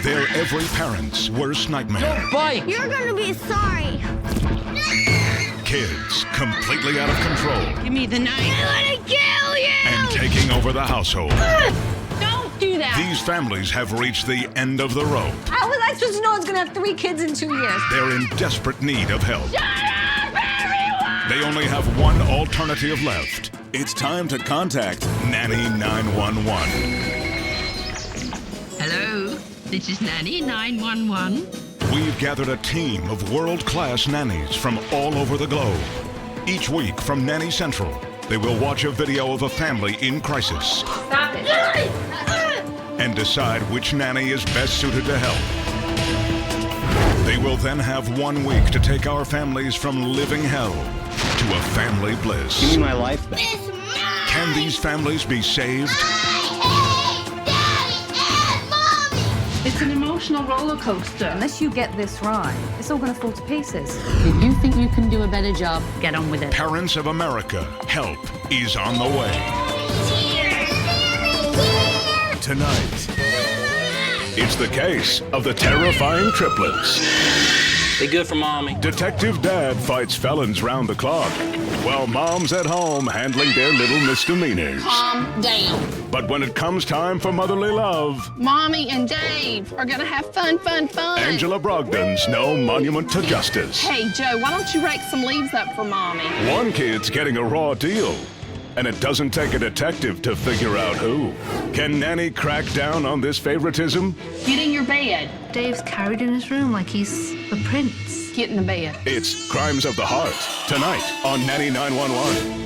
They're every parent's worst nightmare. Don't bite! You're gonna be sorry. Kids completely out of control. Give me the knife. I'm gonna kill you! And taking over the household. Don't do that! These families have reached the end of the rope. How was I supposed to know I was gonna have 3 kids in 2 years? They're in desperate need of help. Shut up, everyone! They only have one alternative left. It's time to contact Nanny 911. Hello, this is Nanny 911. We've gathered a team of world-class nannies from all over the globe. Each week from Nanny Central, they will watch a video of a family in crisis. Stop it. And decide which nanny is best suited to help. They will then have 1 week to take our families from living hell to a family bliss. Give me my life back. Can these families be saved? It's an emotional roller coaster. Unless you get this right, it's all gonna fall to pieces. If you think you can do a better job, get on with it. Parents of America, help is on the way. Tonight, it's the case of the terrifying triplets. Be good for mommy. Detective Dad fights felons round the clock, while mom's at home handling their little misdemeanors. Calm down. But when it comes time for motherly love, Mommy and Dave are gonna have fun. Angela Brogdon's no monument to justice. Hey, Joe, why don't you rake some leaves up for Mommy? One kid's getting a raw deal, and it doesn't take a detective to figure out who. Can Nanny crack down on this favoritism? Get in your bed. Dave's carried in his room like he's a prince. Get in the bed. It's Crimes of the Heart, tonight on Nanny 911.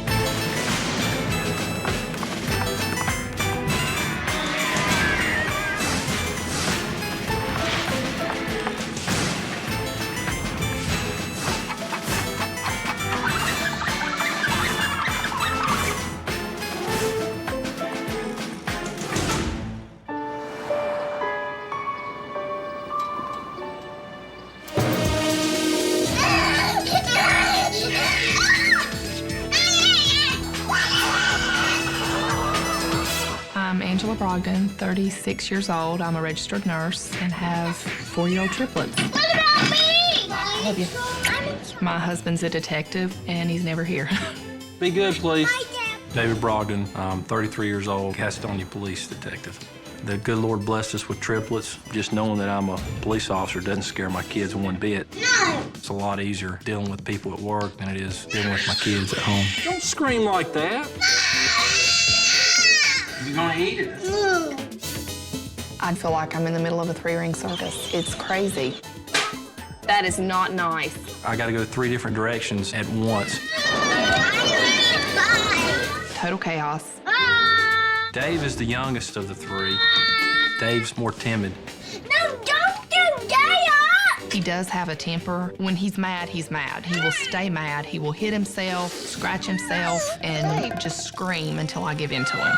I'm Angela Brogdon, 36 years old. I'm a registered nurse and have 4-year-old triplets. What about me? Love you. My husband's a detective, and he's never here. Be good, please. Bye, Dad. David Brogdon, I'm 33 years old, Gastonia police detective. The good Lord blessed us with triplets. Just knowing that I'm a police officer doesn't scare my kids one bit. No! It's a lot easier dealing with people at work than it is dealing with my kids at home. Don't scream like that. You're gonna eat it. I'd feel like I'm in the middle of a 3-ring circus. It's crazy. That is not nice. I gotta go 3 different directions at once. Total chaos. Dave is the youngest of the 3. Dave's more timid. No, don't do that! He does have a temper. When he's mad, he's mad. He will stay mad. He will hit himself, scratch himself, and just scream until I give in to him.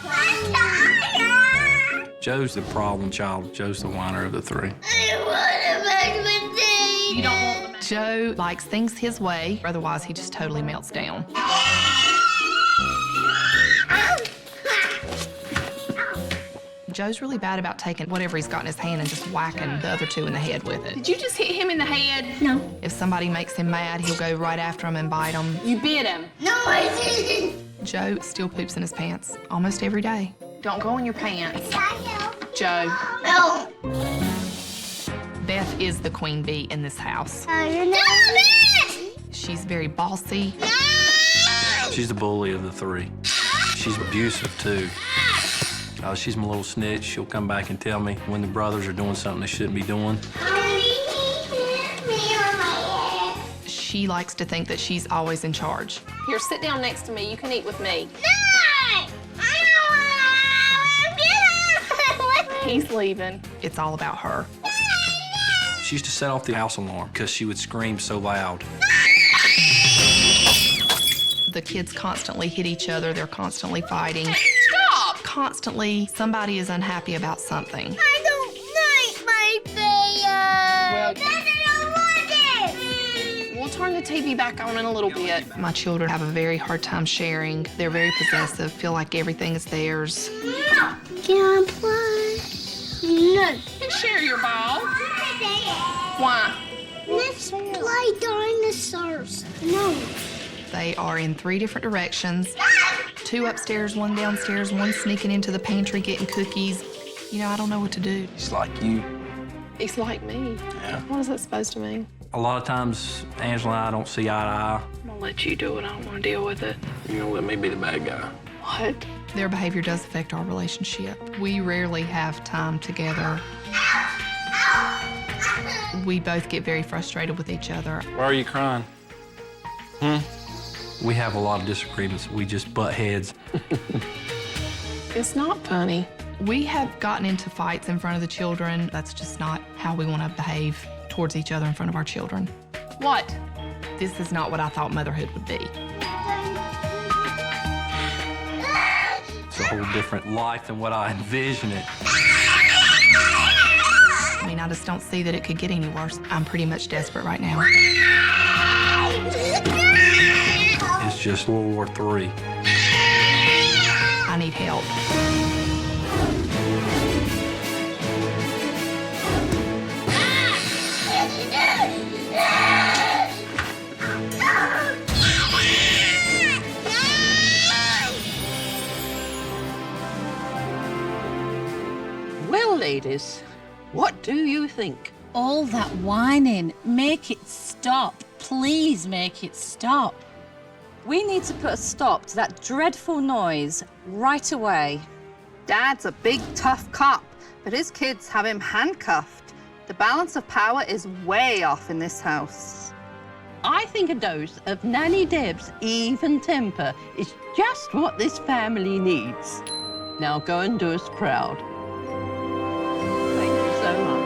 I'm tired! Joe's the problem child. Joe's the whiner of the 3. I want to make the tea. You don't want the Joe likes things his way, otherwise he just totally melts down. Joe's really bad about taking whatever he's got in his hand and just whacking the other 2 in the head with it. Did you just hit him in the head? No. If somebody makes him mad, he'll go right after him and bite him. You bit him. No, I didn't. Joe still poops in his pants almost every day. Don't go in your pants. No. Joe. No. Beth is the queen bee in this house. You're not. She's very bossy. She's the bully of the 3. She's abusive, too. She's my little snitch. She'll come back and tell me when the brothers are doing something they shouldn't be doing. She likes to think that she's always in charge. Here, sit down next to me. You can eat with me. He's leaving. It's all about her. She used to set off the house alarm because she would scream so loud. The kids constantly hit each other. They're constantly fighting. Stop! Constantly, somebody is unhappy about something. I don't like my bear. Well, Dad, I don't want it. we'll turn the TV back on in a little bit. My children have a very hard time sharing. They're very possessive, feel like everything is theirs. Can I play? can share your ball. Why? Let's play dinosaurs. No. They are in 3 different directions. 2 upstairs, 1 downstairs, 1 sneaking into the pantry getting cookies. You know, I don't know what to do. It's like you. He's like me. Yeah. What is that supposed to mean? A lot of times, Angela and I don't see eye to eye. I'm gonna let you do it. I don't want to deal with it. You're gonna let me be the bad guy. What? Their behavior does affect our relationship. We rarely have time together. We both get very frustrated with each other. Why are you crying? We have a lot of disagreements. We just butt heads. It's not funny. We have gotten into fights in front of the children. That's just not how we want to behave towards each other in front of our children. What? This is not what I thought motherhood would be. It's a whole different life than what I envision it. I mean, I just don't see that it could get any worse. I'm pretty much desperate right now. It's just World War III. I need help. Well, ladies, what do you think? All that whining. Make it stop. Please make it stop. We need to put a stop to that dreadful noise right away. Dad's a big, tough cop, but his kids have him handcuffed. The balance of power is way off in this house. I think a dose of Nanny Deb's even temper is just what this family needs. Now go and do us proud. Thank you so much.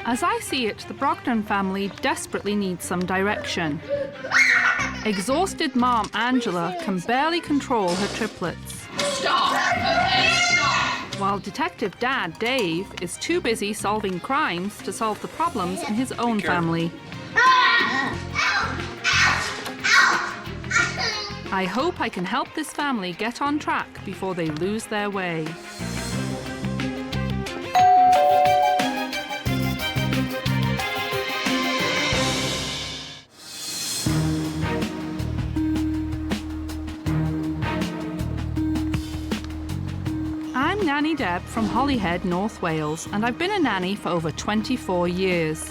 As I see it, the Brogdon family desperately needs some direction. Exhausted mom Angela can barely control her triplets. Stop! Okay, stop! While detective dad Dave is too busy solving crimes to solve the problems in his own family. I hope I can help this family get on track before they lose their way. I'm Nanny Deb from Holyhead, North Wales, and I've been a nanny for over 24 years.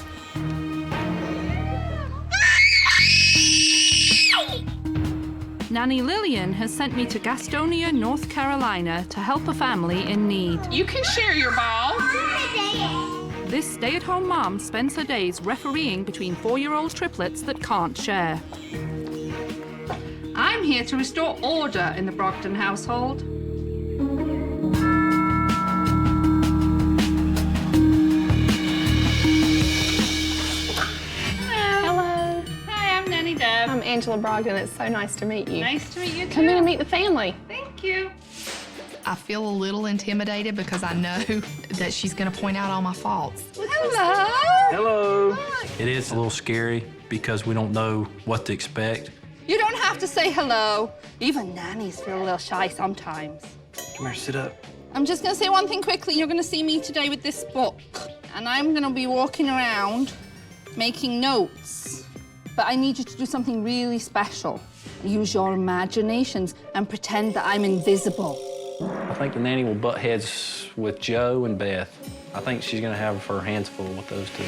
Nanny Lillian has sent me to Gastonia, North Carolina to help a family in need. You can share your ball. This stay-at-home mom spends her days refereeing between 4-year-old triplets that can't share. I'm here to restore order in the Brogdon household. Hello. Hi, I'm Nanny Deb. I'm Angela Brogdon. It's so nice to meet you. Nice to meet you too. Come in and meet the family. Thank you. I feel a little intimidated because I know that she's going to point out all my faults. Hello. Hello. It is a little scary because we don't know what to expect. You don't have to say hello. Even nannies feel a little shy sometimes. Come here, sit up. I'm just going to say one thing quickly. You're going to see me today with this book, and I'm going to be walking around making notes. But I need you to do something really special. Use your imaginations and pretend that I'm invisible. I think the nanny will butt heads with Joe and Beth. I think she's going to have her hands full with those two.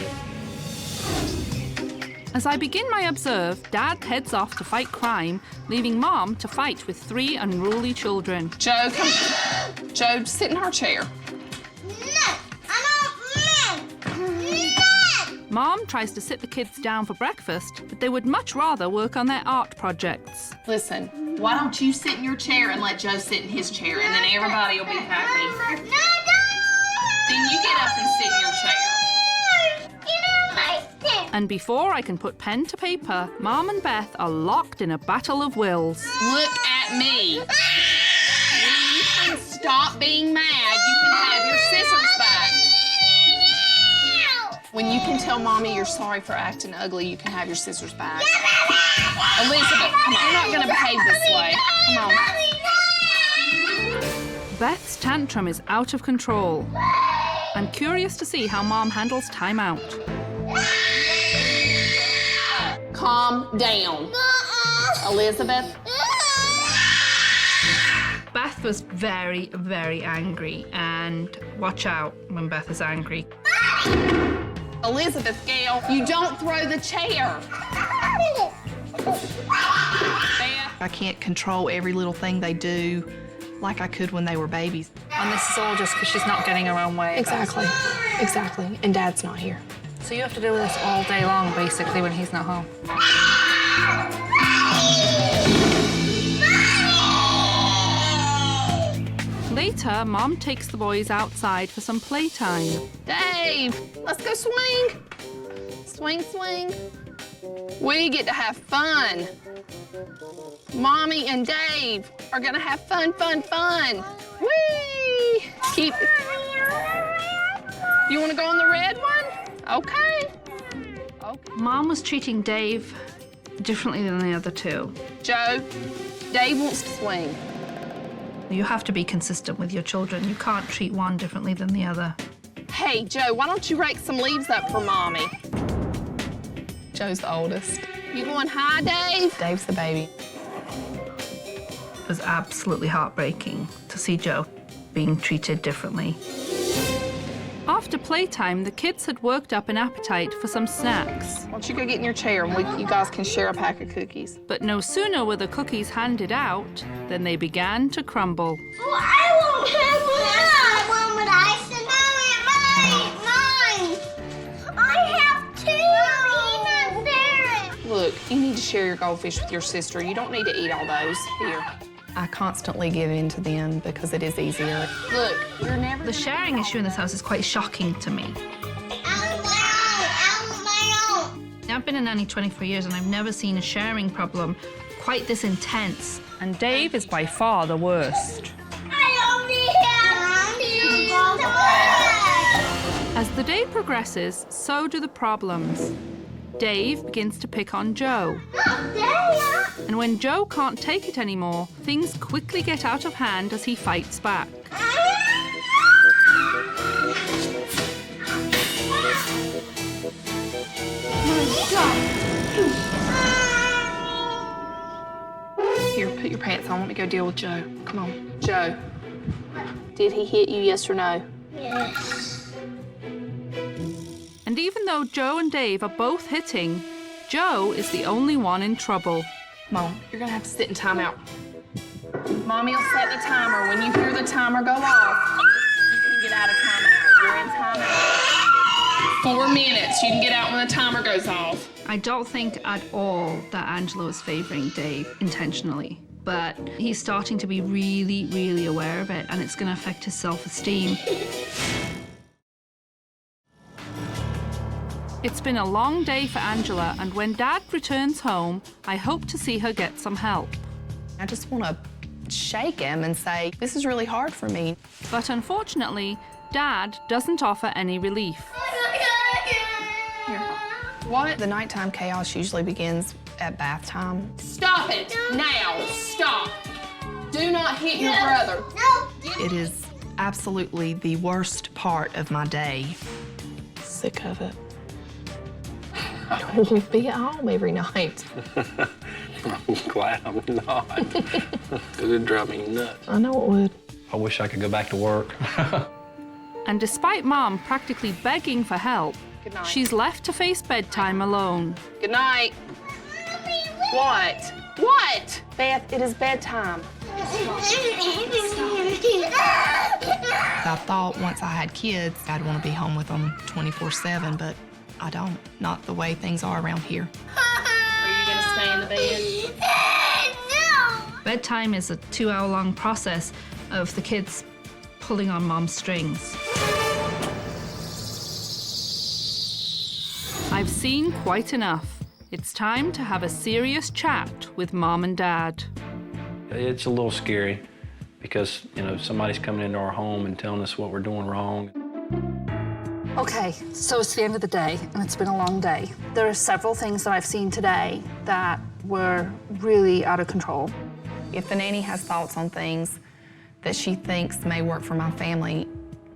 As I begin my observe, Dad heads off to fight crime, leaving Mom to fight with 3 unruly children. Joe, come. Joe, sit in our chair. No, I don't want. Mom tries to sit the kids down for breakfast, but they would much rather work on their art projects. Listen, why don't you sit in your chair and let Joe sit in his chair, and then everybody will be happy. Then you get up and sit in your chair. And before I can put pen to paper, Mom and Beth are locked in a battle of wills. Look at me. When you can stop being mad, you can have your scissors back. When you can tell Mommy you're sorry for acting ugly, you can have your scissors back. Elizabeth, come on. You're not going to behave this way. Come on. Beth's tantrum is out of control. I'm curious to see how Mom handles time out. Calm down. Elizabeth. Beth was very, very angry, and watch out when Beth is angry. Elizabeth, Gail, you don't throw the chair. I can't control every little thing they do like I could when they were babies. And this is all just because she's not getting her own way. Exactly. Exactly. And Dad's not here. So you have to deal with this all day long, basically, when he's not home. Later, Mom takes the boys outside for some playtime. Dave, let's go swing. Swing, swing. We get to have fun. Mommy and Dave are gonna have fun, fun, fun. Whee! Keep. You wanna go on the red one? Okay. Mom was treating Dave differently than the other two. Joe, Dave wants to swing. You have to be consistent with your children. You can't treat one differently than the other. Hey, Joe, why don't you rake some leaves up for Mommy? Joe's the oldest. You going high, Dave? Dave's the baby. It was absolutely heartbreaking to see Joe being treated differently. After playtime, the kids had worked up an appetite for some snacks. Why don't you go get in your chair and you guys can share a pack of cookies. But no sooner were the cookies handed out than they began to crumble. Oh, I won't have one. One with ice and mine. I have two. Peanut berry. Look, you need to share your goldfish with your sister. You don't need to eat all those. Here. I constantly give in to them because it is easier. Look, you're never... The sharing issue in this house is quite shocking to me. I've been a nanny 24 years and I've never seen a sharing problem quite this intense. And Dave is by far the worst. As the day progresses, so do the problems. Dave begins to pick on Joe. And when Joe can't take it anymore, things quickly get out of hand as he fights back. Here, put your pants on. Let me go deal with Joe. Come on. Joe, did he hit you, yes or no? Yes. And even though Joe and Dave are both hitting, Joe is the only one in trouble. Mom, you're gonna have to sit in timeout. Mommy will set the timer. When you hear the timer go off, you can get out of timeout. You're in timeout. 4 minutes. You can get out when the timer goes off. I don't think at all that Angela was favoring Dave intentionally, but he's starting to be really, really aware of it, and it's going to affect his self-esteem. It's been a long day for Angela, and when Dad returns home, I hope to see her get some help. I just want to shake him and say, this is really hard for me. But unfortunately, Dad doesn't offer any relief. Here. What? The nighttime chaos usually begins at bath time. Stop it! Now! Stop! Do not hit your brother. No. It is absolutely the worst part of my day. Sick of it. I don't want to be at home every night. I'm glad I'm not. It'd drive me nuts. I know it would. I wish I could go back to work. And despite Mom practically begging for help, Good night. she's left to face bedtime alone. Good night. What? What? Beth, it is bedtime. I thought once I had kids, I'd want to be home with them 24/7, but I don't. Not the way things are around here. Are you going to stay in the bed? No. Bedtime is a 2-hour-long process of the kids pulling on Mom's strings. I've seen quite enough. It's time to have a serious chat with Mom and Dad. It's a little scary because, you know, somebody's coming into our home and telling us what we're doing wrong. Okay, so it's the end of the day, and it's been a long day. There are several things that I've seen today that were really out of control. If the nanny has thoughts on things that she thinks may work for my family,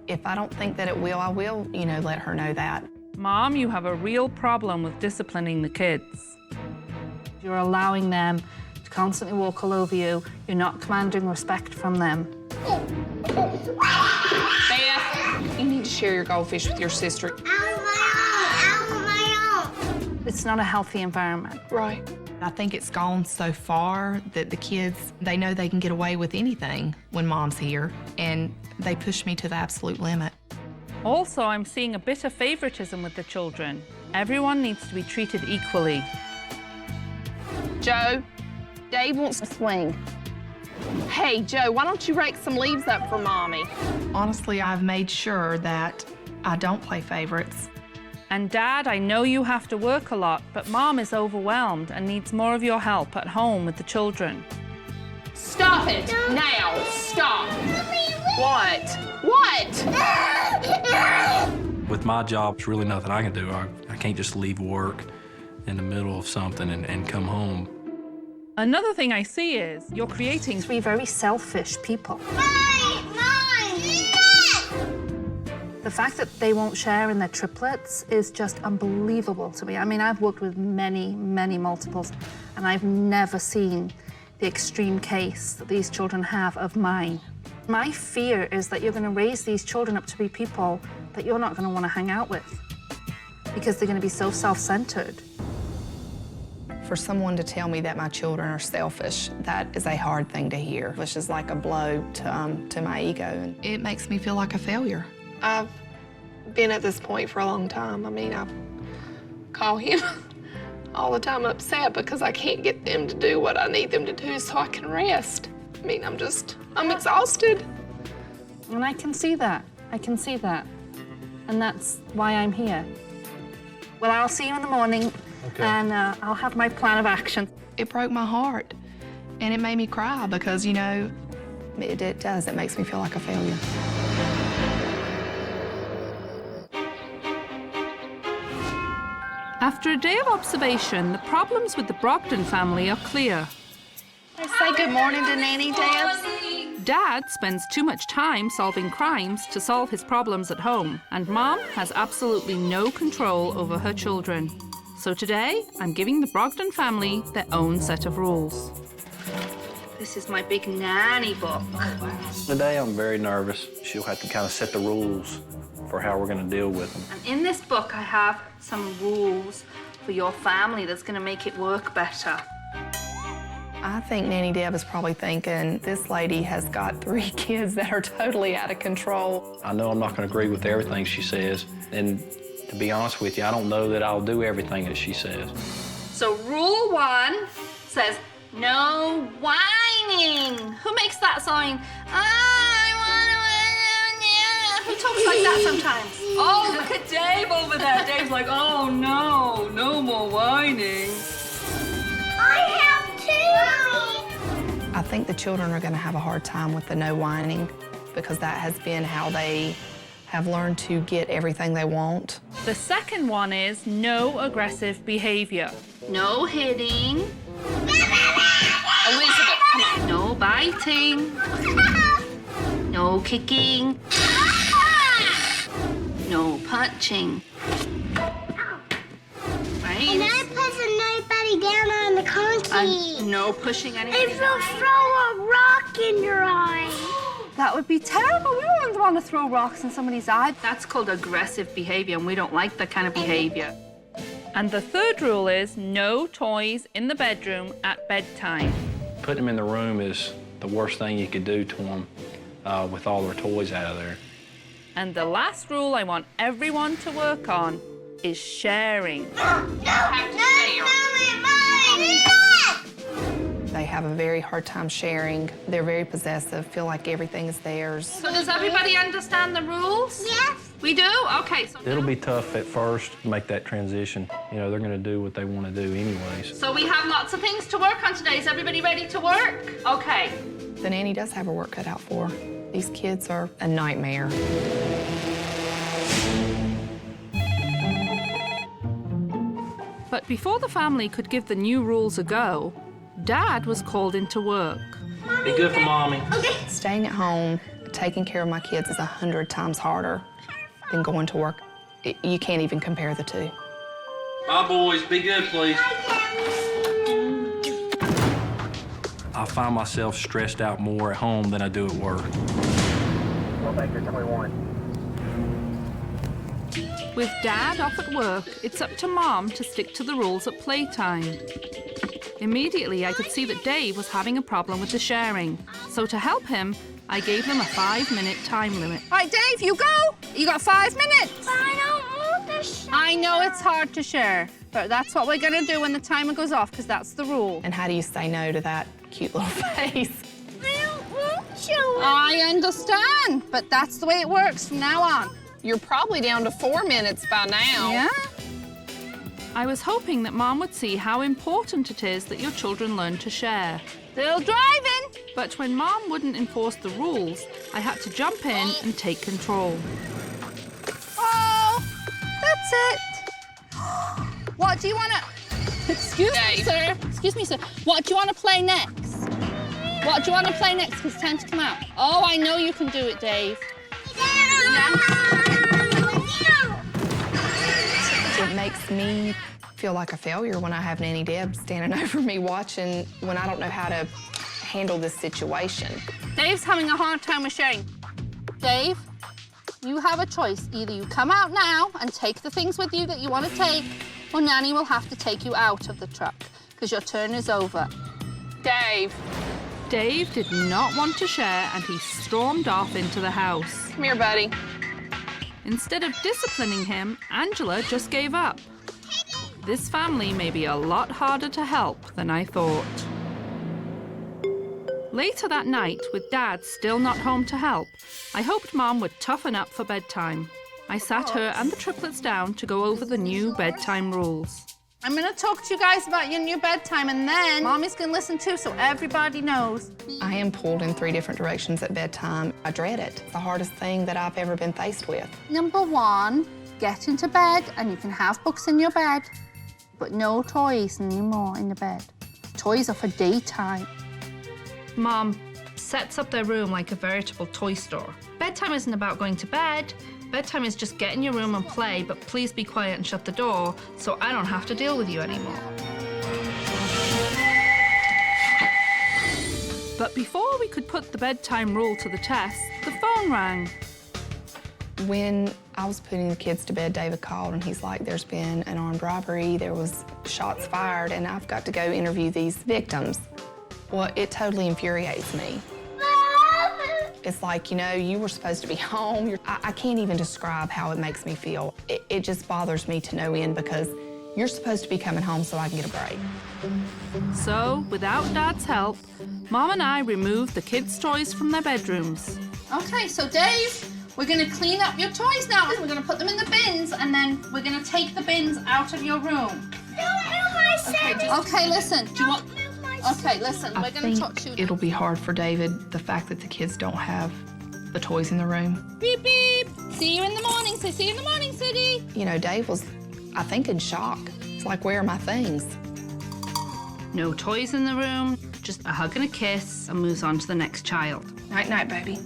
if I don't think that it will, I will, let her know that. Mom, you have a real problem with disciplining the kids. You're allowing them to constantly walk all over you. You're not commanding respect from them. Beth, you need to share your goldfish with your sister. It's not a healthy environment. Right. I think it's gone so far that the kids, they know they can get away with anything when Mom's here, and they push me to the absolute limit. Also, I'm seeing a bit of favoritism with the children. Everyone needs to be treated equally. Joe, Dave wants to swing. Hey, Joe, why don't you rake some leaves up for Mommy? Honestly, I've made sure that I don't play favorites. And Dad, I know you have to work a lot, but Mom is overwhelmed and needs more of your help at home with the children. Stop it! Now! Stop! What? What? With my job, there's really nothing I can do. I can't just leave work in the middle of something and come home. Another thing I see is you're creating 3 very selfish people. The fact that they won't share in their triplets is just unbelievable to me. I mean, I've worked with many, many multiples, and I've never seen the extreme case that these children have of mine. My fear is that you're going to raise these children up to be people that you're not going to want to hang out with because they're going to be so self-centered. For someone to tell me that my children are selfish, that is a hard thing to hear, which is like a blow to my ego. And it makes me feel like a failure. I've been at this point for a long time. I mean, I call him all the time upset because I can't get them to do what I need them to do so I can rest. I mean, I'm exhausted. And I can see that. I can see that. And that's why I'm here. Well, I'll see you in the morning, and I'll have my plan of action. It broke my heart, and it made me cry because, it does. It makes me feel like a failure. After a day of observation, the problems with the Brogdon family are clear. Say good morning to Nanny Deb. Dad spends too much time solving crimes to solve his problems at home, and Mom has absolutely no control over her children. So today, I'm giving the Brogdon family their own set of rules. This is my big nanny book. Today, I'm very nervous. She'll have to kind of set the rules for how we're going to deal with them. And in this book, I have some rules for your family that's going to make it work better. I think Nanny Deb is probably thinking, this lady has got 3 kids that are totally out of control. I know I'm not going to agree with everything she says, and to be honest with you, I don't know that I'll do everything that she says. So rule 1 says, no whining. Who makes that sign? Who talks like that sometimes? Oh, look at Dave over there. Dave's like, oh no, no more whining. I have 2. I think the children are going to have a hard time with the no whining because that has been how they have learned to get everything they want. The second one is no aggressive behavior. No hitting. Elizabeth, come on. No biting. No kicking. No punching. Right? And I'm pushing nobody down on the concrete. And no pushing anybody. If you'll throw a rock in your eye. That would be terrible. We wouldn't want to throw rocks in somebody's eye. That's called aggressive behavior, and we don't like that kind of behavior. And the third rule is no toys in the bedroom at bedtime. Putting them in the room is the worst thing you could do to them with all their toys out of there. And the last rule I want everyone to work on is sharing. They have a very hard time sharing. They're very possessive, feel like everything is theirs. So does everybody understand the rules? Yes. We do? Okay. So It'll be tough at first to make that transition. They're going to do what they want to do anyways. So we have lots of things to work on today. Is everybody ready to work? Okay. The nanny does have her work cut out for her. These kids are a nightmare. But before the family could give the new rules a go, Dad was called into work. Be good for Mommy. Staying at home, taking care of my kids is 100 times harder than going to work. You can't even compare the two. Bye, boys. Be good, please. I find myself stressed out more at home than I do at work. With Dad off at work, it's up to Mom to stick to the rules at playtime. Immediately, I could see that Dave was having a problem with the sharing. So to help him, I gave them a 5-minute time limit. All right, Dave, you go. You got 5 minutes. But I don't want to share. I know it's hard to share, but that's what we're gonna do when the timer goes off, because that's the rule. And how do you say no to that cute little face? I don't want to share. I understand, but that's the way it works from now on. You're probably down to 4 minutes by now. Yeah? I was hoping that Mom would see how important it is that your children learn to share. Still driving. But when Mom wouldn't enforce the rules, I had to jump in and take control. Oh, that's it. What do you want to... Excuse me, sir. Excuse me, sir. What do you want to play next? What do you want to play next? Because it's time to come out. Oh, I know you can do it, Dave. It makes me feel like a failure when I have Nanny Deb standing over me watching when I don't know how to handle this situation. Dave's having a hard time with sharing. Dave, you have a choice. Either you come out now and take the things with you that you want to take, or Nanny will have to take you out of the truck, because your turn is over. Dave. Dave did not want to share, and he stormed off into the house. Come here, buddy. Instead of disciplining him, Angela just gave up. This family may be a lot harder to help than I thought. Later that night, with Dad still not home to help, I hoped Mom would toughen up for bedtime. I sat her and the triplets down to go over the new bedtime rules. I'm going to talk to you guys about your new bedtime, and then Mommy's going to listen too, so everybody knows. I am pulled in 3 different directions at bedtime. I dread it. It's the hardest thing that I've ever been faced with. Number 1, get into bed, and you can have books in your bed, but no toys anymore in the bed. Toys are for daytime. Mom sets up their room like a veritable toy store. Bedtime isn't about going to bed. Bedtime is just get in your room and play, but please be quiet and shut the door so I don't have to deal with you anymore. But before we could put the bedtime rule to the test, the phone rang. When I was putting the kids to bed, David called and he's like, there's been an armed robbery, there was shots fired, and I've got to go interview these victims. Well, it totally infuriates me. It's like, you know, you were supposed to be home. I can't even describe how it makes me feel. It just bothers me to no end because you're supposed to be coming home so I can get a break. So, without Dad's help, Mom and I removed the kids' toys from their bedrooms. Okay, so Dave, we're going to clean up your toys now. We're going to put them in the bins, and then we're going to take the bins out of your room. Okay, listen. Do you want... Okay, listen, we're going to talk to you. It'll be hard for David, the fact that the kids don't have the toys in the room. Beep, beep. See you in the morning. Say, see you in the morning, City. You know, Dave was, I think, in shock. It's like, where are my things? No toys in the room, just a hug and a kiss, and moves on to the next child. Night, night, baby.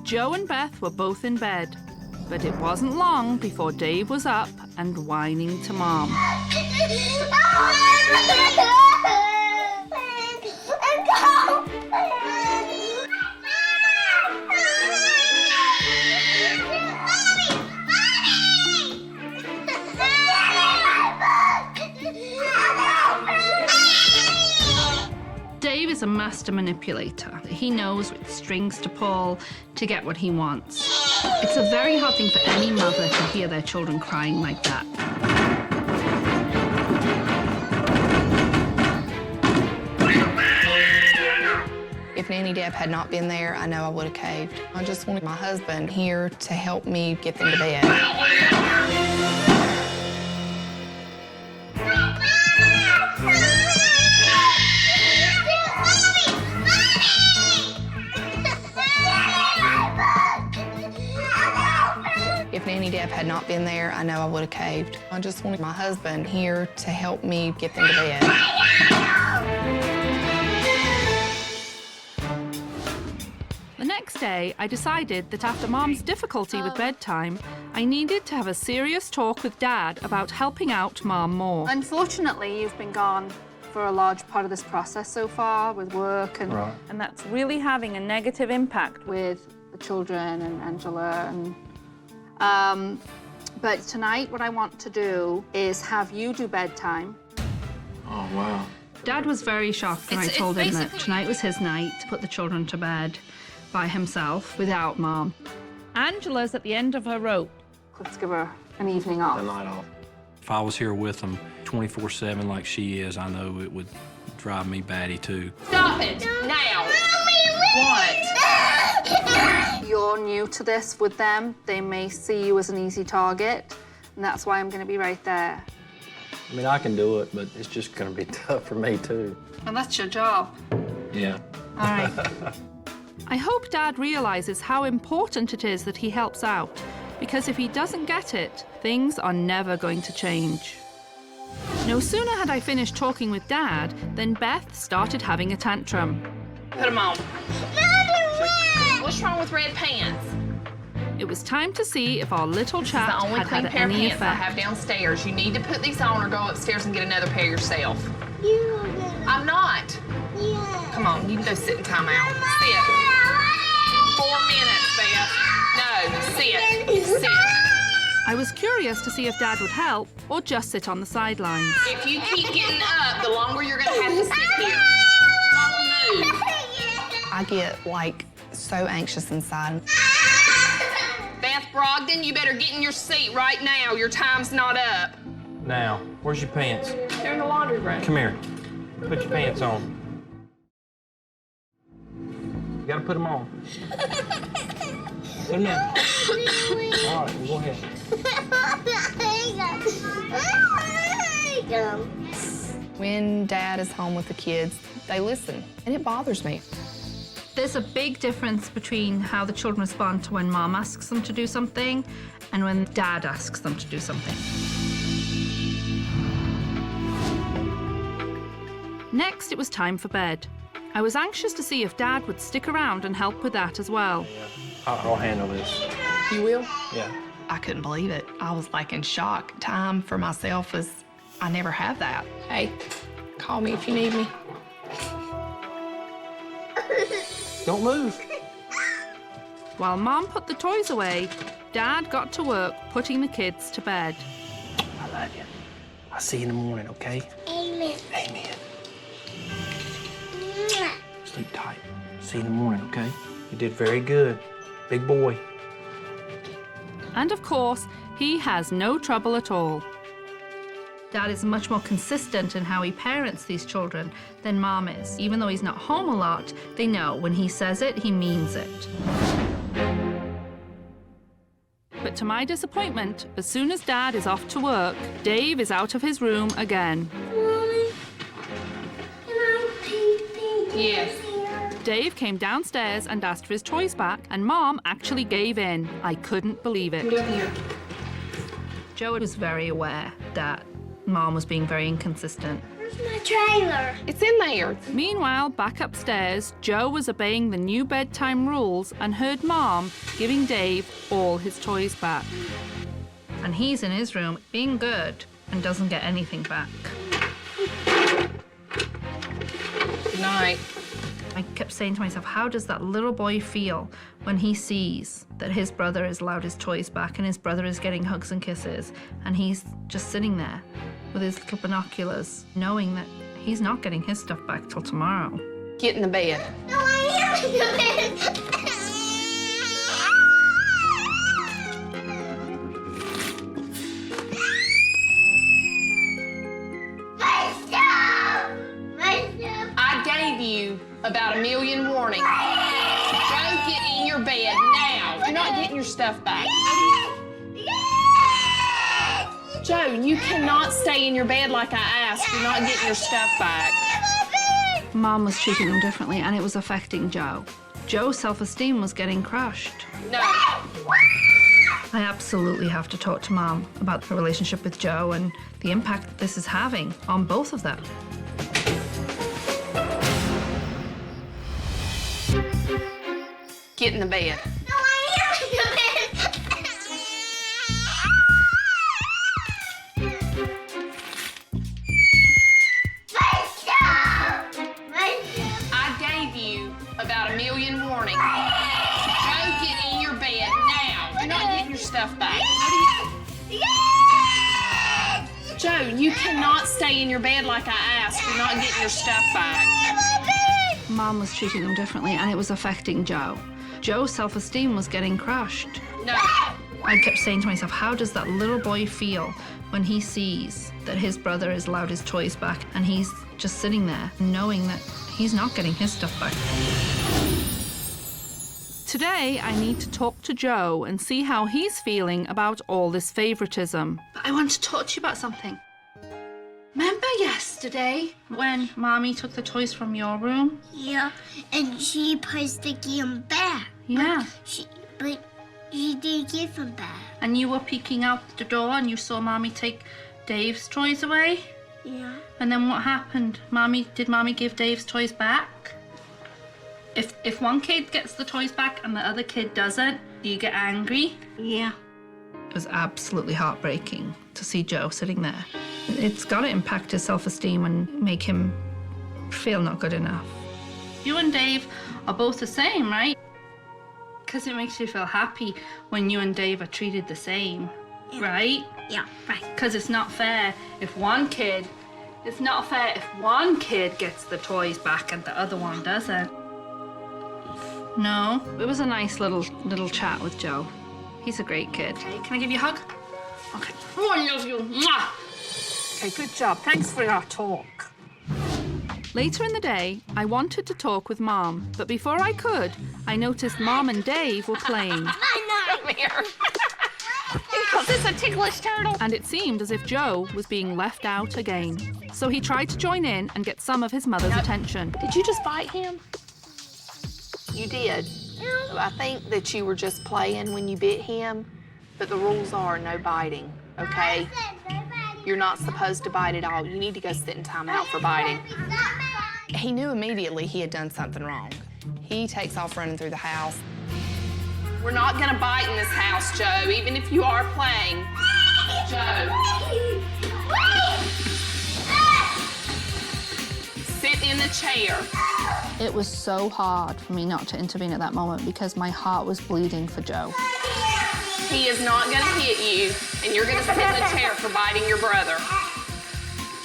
Joe and Beth were both in bed, but it wasn't long before Dave was up and whining to Mom. Dave is a master manipulator. He knows which strings to pull to get what he wants. It's a very hard thing for any mother to hear their children crying like that. If Nanny Deb had not been there, I know I would have caved. I just wanted my husband here to help me get them to bed. If Nanny Deb had not been there, I know I would have caved. I just wanted my husband here to help me get them to bed. next day, I decided that after Mom's difficulty with bedtime, I needed to have a serious talk with Dad about helping out Mom more. Unfortunately, you've been gone for a large part of this process so far with work, and that's really having a negative impact with the children and Angela. But tonight, what I want to do is have you do bedtime. Oh, wow. Dad was very shocked when I told him that tonight was his night to put the children to bed by himself without Mom. Angela's at the end of her rope. Let's give her an evening off. The night off. If I was here with them 24/7 like she is, I know it would drive me batty too. Stop it! Now! What? You're new to this with them. They may see you as an easy target, and that's why I'm going to be right there. I mean, I can do it, but it's just going to be tough for me too. And that's your job. Yeah. All right. I hope Dad realizes how important it is that he helps out, because if he doesn't get it, things are never going to change. No sooner had I finished talking with Dad than Beth started having a tantrum. Put them on. What's wrong with red pants? It was time to see if our little This chat is the only had clean had pair of any pants I have effect. downstairs. You need to put these on or go upstairs and get another pair yourself. I'm not. Come on, you can go sit in timeout. Sit. 4 minutes, Beth. No, sit. Sit. I was curious to see if Dad would help or just sit on the sidelines. If you keep getting up, the longer you're going to have to sit here. Don't move. I get, like, so anxious inside. Beth Brogdon, you better get in your seat right now. Your time's not up. Now, where's your pants? They're in the laundry room. Come here. Put your pants on. You gotta put them on. Put them in. All right, well, go ahead. When Dad is home with the kids, they listen, and it bothers me. There's a big difference between how the children respond to when Mom asks them to do something and when Dad asks them to do something. Next, it was time for bed. I was anxious to see if Dad would stick around and help with that as well. I'll handle this. You will? Yeah. I couldn't believe it. I was, like, in shock. Time for myself was, I never have that. Hey, call me if you need me. Don't move. While Mom put the toys away, Dad got to work putting the kids to bed. I love you. I'll see you in the morning, okay? Amen. Amen. Sleep tight. See you in the morning, okay? You did very good. Big boy. And of course, he has no trouble at all. Dad is much more consistent in how he parents these children than Mom is. Even though he's not home a lot, they know when he says it, he means it. But to my disappointment, as soon as Dad is off to work, Dave is out of his room again. Mommy, can I pee? Yes. Dave came downstairs and asked for his toys back, and Mom actually gave in. I couldn't believe it. Joe was very aware that Mom was being very inconsistent. Where's my trailer? It's in there. Meanwhile, back upstairs, Joe was obeying the new bedtime rules and heard Mom giving Dave all his toys back. And he's in his room being good and doesn't get anything back. Good night. I kept saying to myself, how does that little boy feel when he sees that his brother has allowed his toys back and his brother is getting hugs and kisses and he's just sitting there with his little binoculars, knowing that he's not getting his stuff back till tomorrow. Get in the bed. No, I am in the bed. I gave you about 1 million warnings. Go get in your bed now. You're not getting your stuff back. Joe, you cannot stay in your bed like I asked. You're not getting your stuff back. Mom was treating him differently and it was affecting Joe. Joe's self-esteem was getting crushed. No. I absolutely have to talk to Mom about the relationship with Joe and the impact that this is having on both of them. Get in the bed. No, I am in the bed. I gave you about a million warnings. Go get in your bed now. You're not getting your stuff back. Joe, you cannot stay in your bed like I asked. You're not getting your stuff back. Mom was treating him differently, and it was affecting Joe. Joe's self-esteem was getting crushed. No. I kept saying to myself, how does that little boy feel when he sees that his brother is allowed his toys back and he's just sitting there knowing that he's not getting his stuff back? Today, I need to talk to Joe and see how he's feeling about all this favoritism. But I want to talk to you about something. Remember yesterday when Mommy took the toys from your room? Yeah, and she puts the game back. Yeah. But she didn't give them back. And you were peeking out the door and you saw Mommy take Dave's toys away? Yeah. And then what happened? Did Mommy give Dave's toys back? If one kid gets the toys back and the other kid doesn't, do you get angry? Yeah. It was absolutely heartbreaking to see Joe sitting there. It's got to impact his self-esteem and make him feel not good enough. You and Dave are both the same, right? Because it makes you feel happy when you and Dave are treated the same, right? Yeah, right. Because it's not fair if one kid gets the toys back and the other one doesn't. No, it was a nice little chat with Joe. He's a great kid. Okay, can I give you a hug? Okay. Oh, I love you. Mwah! Okay, good job. Thanks for our talk. Later in the day, I wanted to talk with Mom, but before I could, I noticed Mom and Dave were playing. Come here. Because it's a ticklish turtle. And it seemed as if Joe was being left out again. So he tried to join in and get some of his mother's attention. Did you just bite him? You did. I think that you were just playing when you bit him, but the rules are no biting, okay? You're not supposed to bite at all. You need to go sit in timeout for biting. He knew immediately he had done something wrong. He takes off running through the house. We're not gonna bite in this house, Joe, even if you are playing. Joe. Sit in the chair. It was so hard for me not to intervene at that moment because my heart was bleeding for Joe. He is not gonna hit you, and you're gonna sit in the chair for biting your brother.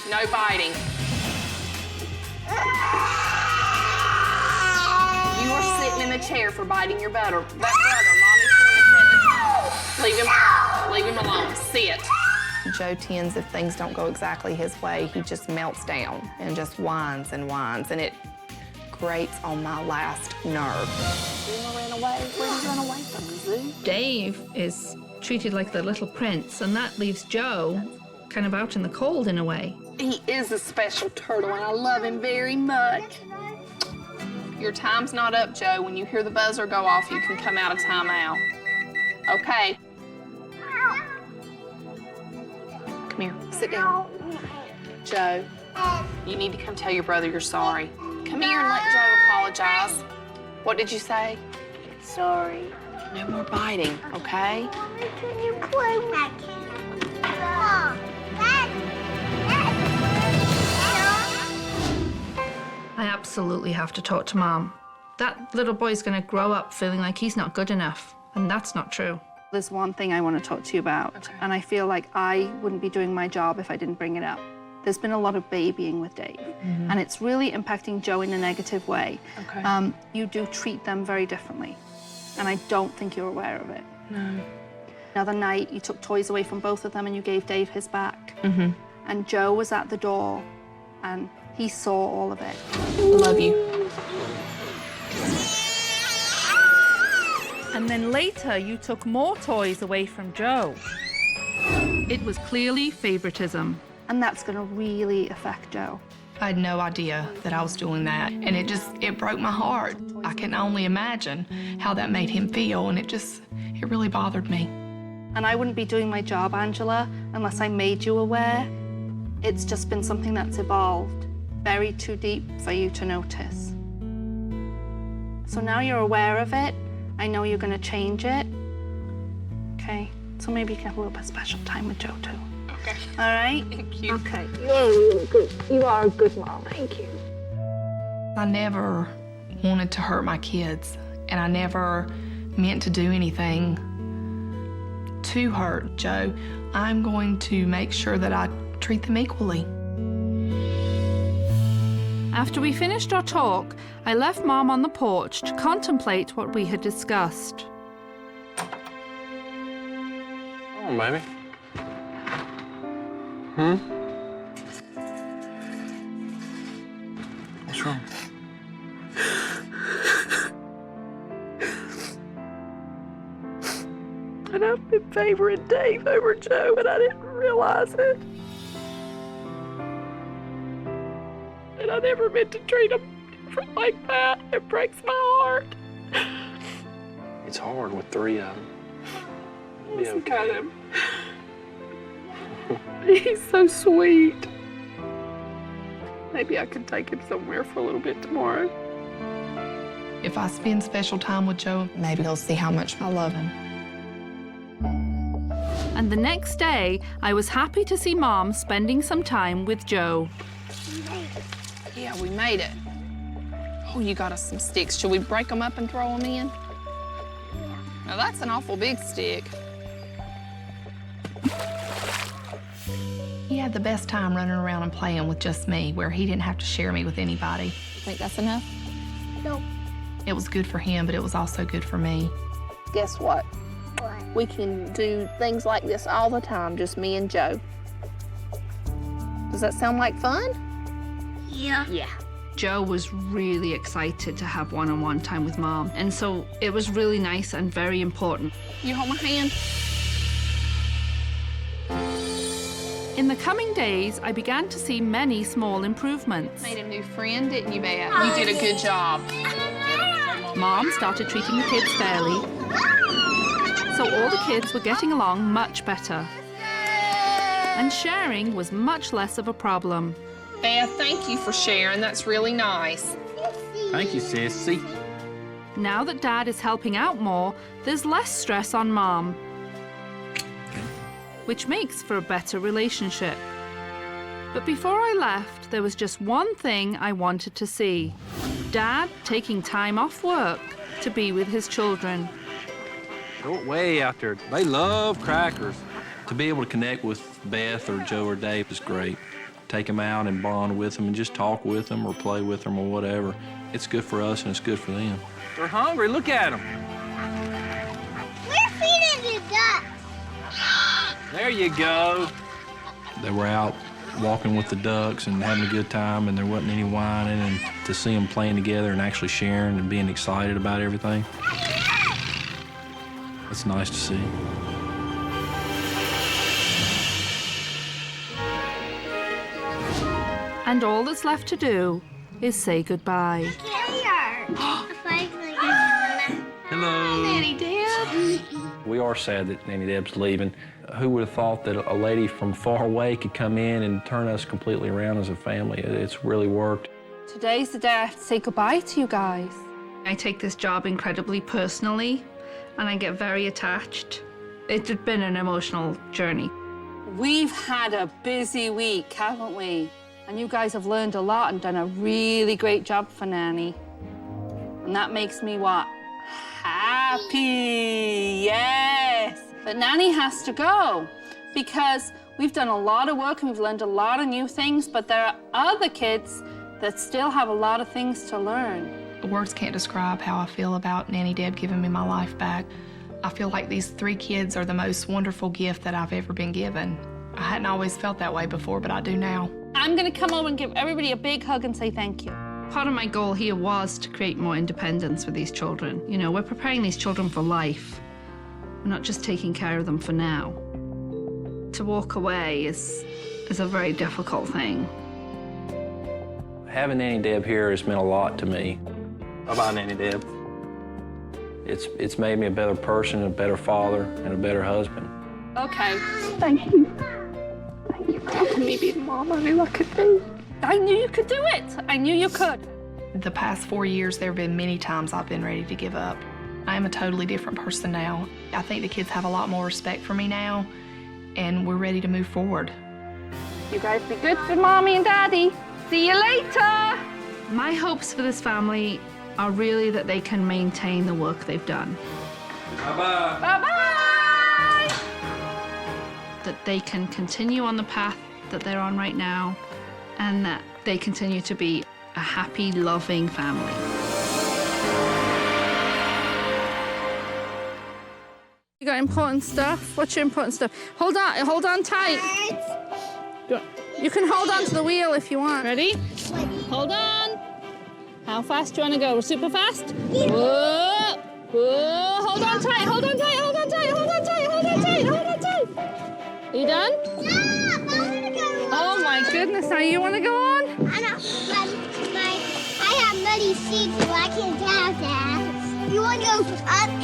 No biting. You are sitting in the chair for biting your brother. Mommy's going to sit in the chair. Leave him alone. Leave him alone. Sit. Joe tends, if things don't go exactly his way, he just melts down and just whines and whines, and it grates on my last nerve. You ran away? Where did you run away from, the zoo? Dave is treated like the little prince, and that leaves Joe kind of out in the cold in a way. He is a special turtle, and I love him very much. Your time's not up, Joe. When you hear the buzzer go off, you can come out of timeout. Okay. Come here. Sit down. Joe, you need to come tell your brother you're sorry. Come here and let Joe apologize. What did you say? Sorry. No more biting, okay? Mommy, can you play with me? Mom, I absolutely have to talk to Mom. That little boy's going to grow up feeling like he's not good enough, and that's not true. There's one thing I want to talk to you about, and I feel like I wouldn't be doing my job if I didn't bring it up. There's been a lot of babying with Dave, and it's really impacting Joe in a negative way. Okay. You do treat them very differently, and I don't think you're aware of it. No. The other night, you took toys away from both of them and you gave Dave his back. And Joe was at the door, and he saw all of it. Love you. And then later, you took more toys away from Joe. It was clearly favoritism. And that's going to really affect Joe. I had no idea that I was doing that, and it broke my heart. I can only imagine how that made him feel, and it really bothered me. And I wouldn't be doing my job, Angela, unless I made you aware. It's just been something that's evolved, buried too deep for you to notice. So now you're aware of it, I know you're gonna change it. Okay, so maybe you can have a little bit of special time with Joe too. Okay. All right? Thank you. Okay, you're really good. You are a good mom. Thank you. I never wanted to hurt my kids, and I never meant to do anything to hurt Joe. I'm going to make sure that I treat them equally. After we finished our talk, I left Mom on the porch to contemplate what we had discussed. Come on, baby. What's wrong? And I've been favoring Dave over Joe, and I didn't realize it. And I never meant to treat him different like that. It breaks my heart. It's hard with 3 of them. It'll be Look at okay. him. He's so sweet. Maybe I could take him somewhere for a little bit tomorrow. If I spend special time with Joe, maybe he'll see how much I love him. And the next day, I was happy to see Mom spending some time with Joe. Yeah, we made it. Oh, you got us some sticks. Should we break them up and throw them in? Now, that's an awful big stick. He had the best time running around and playing with just me, where he didn't have to share me with anybody. Think that's enough? No. It was good for him, but it was also good for me. Guess what? We can do things like this all the time, just me and Joe. Does that sound like fun? Yeah. Yeah. Joe was really excited to have one-on-one time with Mom, and so it was really nice and very important. You hold my hand? In the coming days, I began to see many small improvements. Made a new friend, didn't you, Beth? You did a good job. Mom started treating the kids fairly, so all the kids were getting along much better. And sharing was much less of a problem. Beth, thank you for sharing. That's really nice. Thank you, Sissy. Now that Dad is helping out more, there's less stress on Mom, which makes for a better relationship. But before I left, there was just one thing I wanted to see. Dad taking time off work to be with his children. Go way out there. They love crackers. To be able to connect with Beth or Joe or Dave is great. Take them out and bond with them and just talk with them or play with them or whatever. It's good for us and it's good for them. They're hungry. Look at them. We're feeding the ducks. There you go. They were out walking with the ducks and having a good time, and there wasn't any whining, and to see them playing together and actually sharing and being excited about everything, it's nice to see. And all that's left to do is say goodbye. Hello. Nanny Deb. We are sad that Nanny Deb's leaving. Who would have thought that a lady from far away could come in and turn us completely around as a family? It's really worked. Today's the day I have to say goodbye to you guys. I take this job incredibly personally, and I get very attached. It had been an emotional journey. We've had a busy week, haven't we? And you guys have learned a lot and done a really great job for Nanny. And that makes me what? Happy, yes. But Nanny has to go because we've done a lot of work and we've learned a lot of new things, but there are other kids that still have a lot of things to learn. The words can't describe how I feel about Nanny Deb giving me my life back. I feel like these 3 kids are the most wonderful gift that I've ever been given. I hadn't always felt that way before, but I do now. I'm gonna come over and give everybody a big hug and say thank you. Part of my goal here was to create more independence for these children. You know, we're preparing these children for life. We're not just taking care of them for now. To walk away is a very difficult thing. Having Nanny Deb here has meant a lot to me. Bye-bye, Nanny Deb. It's made me a better person, a better father, and a better husband. Okay. Thank you. Thank you for helping me be the mom I knew I could be. I knew you could do it. I knew you could. The past 4 years, there have been many times I've been ready to give up. I am a totally different person now. I think the kids have a lot more respect for me now, and we're ready to move forward. You guys be good for Mommy and Daddy. See you later. My hopes for this family are really that they can maintain the work they've done. Bye-bye. Bye-bye. That they can continue on the path that they're on right now, and that they continue to be a happy, loving family. You got important stuff? What's your important stuff? Hold on tight. You can hold on to the wheel if you want. Ready? Hold on. How fast do you want to go? Super fast? Whoa. Whoa. Hold on tight, hold on tight, hold on tight, hold on tight, hold on tight, hold on tight. Are you done? Stop! I want to go. Oh my goodness, now you want to go on? I have muddy feet, so I can't have that. You want to go up and